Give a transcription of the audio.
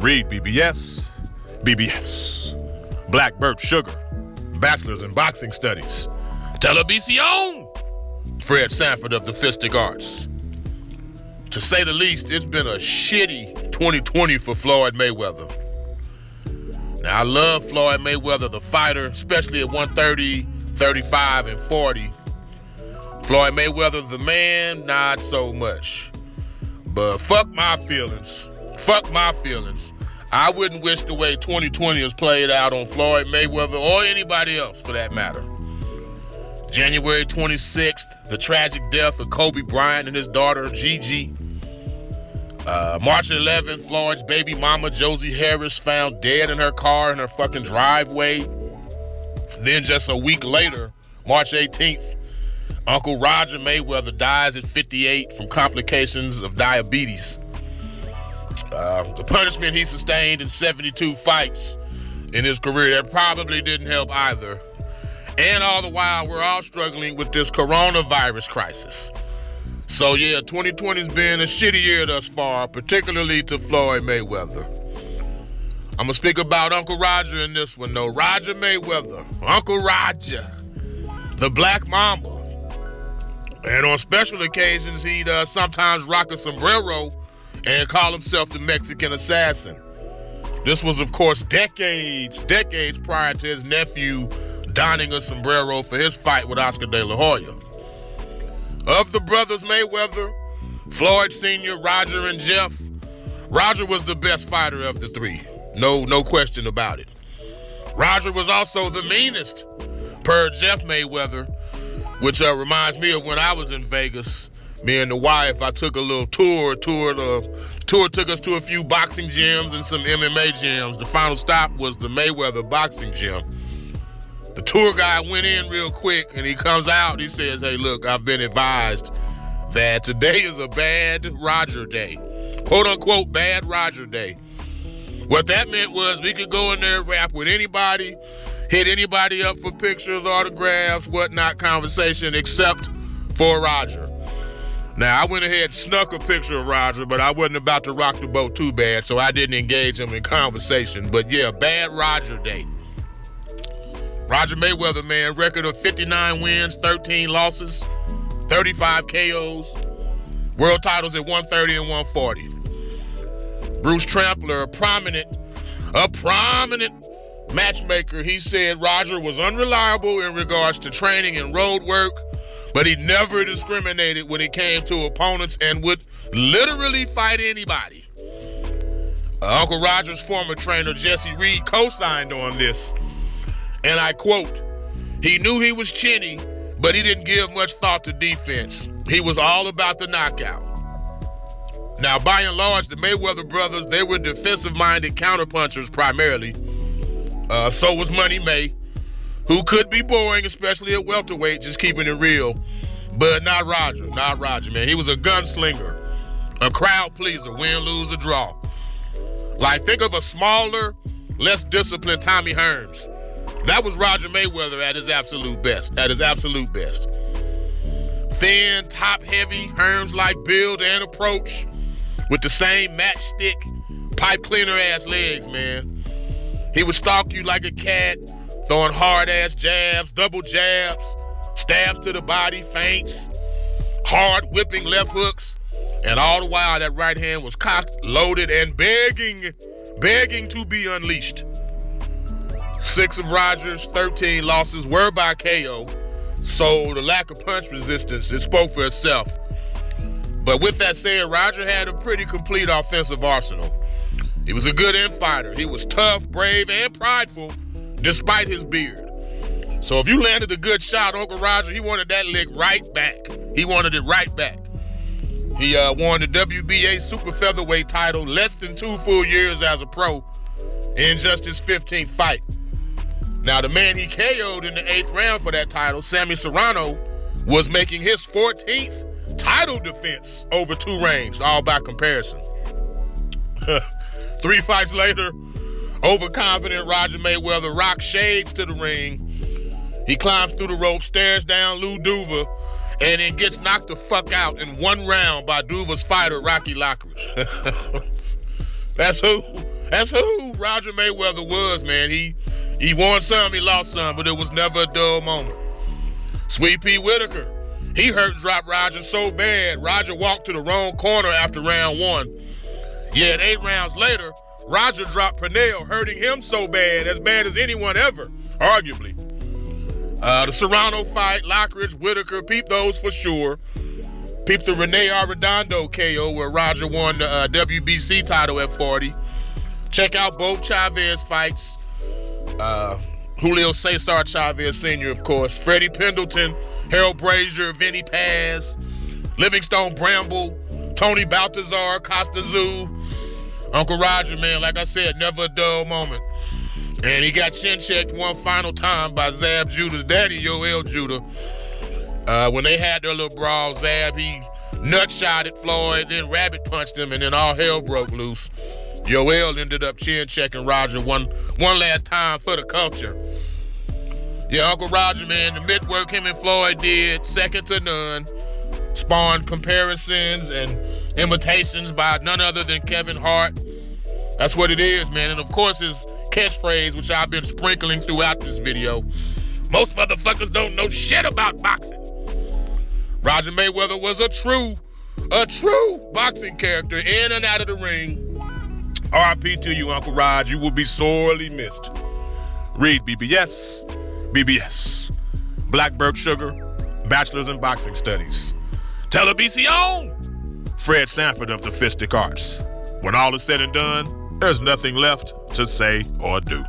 REED-BBS, BBS, Blackbird Sugar, Bachelor's in Boxing Studies, Televisión, Fred Sanford of the Fistic Arts. To say the least, it's been a shitty 2020 for Floyd Mayweather. Now, I love Floyd Mayweather, the fighter, especially at 130, 35, and 40. Floyd Mayweather, the man, not so much. But fuck my feelings. Fuck my feelings. I wouldn't wish the way 2020 has played out on Floyd Mayweather or anybody else for that matter. January 26th, the tragic death of Kobe Bryant and his daughter, Gigi. March 11th, Floyd's baby mama, Josie Harris, found dead in her car in her fucking driveway. Then just a week later, March 18th, Uncle Roger Mayweather dies at 58 from complications of diabetes. The punishment he sustained in 72 fights in his career, that probably didn't help either. And all the while, we're all struggling with this coronavirus crisis. So yeah, 2020's been a shitty year thus far, particularly to Floyd Mayweather. I'm gonna speak about Uncle Roger in this one though. Roger Mayweather, Uncle Roger, the Black Mamba. And on special occasions, he'd sometimes rock a sombrero and call himself the Mexican Assassin. This was, of course, decades prior to his nephew donning a sombrero for his fight with Oscar De La Hoya. Of the brothers Mayweather, Floyd Sr., Roger, and Jeff, Roger was the best fighter of the three. No question about it. Roger was also the meanest, per Jeff Mayweather, which reminds me of when I was in Vegas. Me and the wife, I took a little tour. Tour took us to a few boxing gyms and some MMA gyms. The final stop was the Mayweather boxing gym. The tour guy went in real quick and he comes out. He says, "Hey, look, I've been advised that today is a bad Roger day. Quote unquote, bad Roger day." What that meant was we could go in there, rap with anybody, hit anybody up for pictures, autographs, whatnot, conversation, except for Roger. Now, I went ahead and snuck a picture of Roger, but I wasn't about to rock the boat too bad, so I didn't engage him in conversation. But yeah, bad Roger day. Roger Mayweather, man, record of 59 wins, 13 losses, 35 KOs, world titles at 130 and 140. Bruce Trampler, a prominent matchmaker, he said Roger was unreliable in regards to training and road work, but he never discriminated when it came to opponents and would literally fight anybody. Uncle Roger's former trainer, Jesse Reed, co-signed on this. And I quote, "He knew he was chinny, but he didn't give much thought to defense. He was all about the knockout." Now, by and large, the Mayweather brothers, they were defensive-minded counterpunchers primarily. So was Money May, who could be boring, especially at welterweight, just keeping it real. But not Roger, man. He was a gunslinger, a crowd pleaser, win, lose, or draw. Like, think of a smaller, less disciplined Tommy Hearns. That was Roger Mayweather at his absolute best. Thin, top-heavy, Hearns-like build and approach with the same matchstick, pipe cleaner-ass legs, man. He would stalk you like a cat, throwing hard-ass jabs, double jabs, stabs to the body, feints, hard whipping left hooks, and all the while that right hand was cocked, loaded, and begging to be unleashed. 6 of Roger's 13 losses were by KO, so the lack of punch resistance, it spoke for itself. But with that said, Roger had a pretty complete offensive arsenal. He was a good infighter. He was tough, brave, and prideful, despite his beard. So if you landed a good shot, Uncle Roger, he wanted that lick right back. He wanted it right back. He won the WBA super featherweight title less than 2 full years as a pro in just his 15th fight. Now, the man he KO'd in the 8th round for that title, Sammy Serrano, was making his 14th title defense over 2 reigns, all by comparison. 3 fights later, overconfident Roger Mayweather rocks shades to the ring. He climbs through the rope, stares down Lou Duva, and then gets knocked the fuck out in 1 round by Duva's fighter, Rocky Lockridge. That's who? That's who Roger Mayweather was, man. He won some, he lost some, but it was never a dull moment. Sweet Pea Whitaker, he hurt and dropped Roger so bad, Roger walked to the wrong corner after round 1. Yet 8 rounds later, Roger dropped Pernell, hurting him so bad as anyone ever, arguably. The Serrano fight, Lockridge, Whitaker, peep those for sure. Peep the Rene Arredondo KO where Roger won the WBC title at 40. Check out both Chavez fights. Julio Cesar Chavez Sr., of course. Freddie Pendleton, Harold Brazier, Vinny Paz, Livingstone Bramble, Tony Baltazar, Costa Zoo. Uncle Roger, man, like I said, never a dull moment. And he got chin checked one final time by Zab Judah's daddy, Yoel Judah. When they had their little brawl, Zab, he nut-shotted Floyd, then rabbit punched him, and then all hell broke loose. Yoel ended up chin checking Roger one last time for the culture. Yeah, Uncle Roger, man, the mitt work him and Floyd did, second to none. Spawned comparisons and imitations by none other than Kevin Hart. That's what it is, man. And of course his catchphrase, which I've been sprinkling throughout this video. Most motherfuckers don't know shit about boxing. Roger Mayweather was a true boxing character in and out of the ring. R.I.P. to you, Uncle Rod. You will be sorely missed. REED-BBS, BBS. Blackbird Sugar, Bachelor's in Boxing Studies. Televisión, Fred Sanford of the Fistic Arts. When all is said and done, there's nothing left to say or do.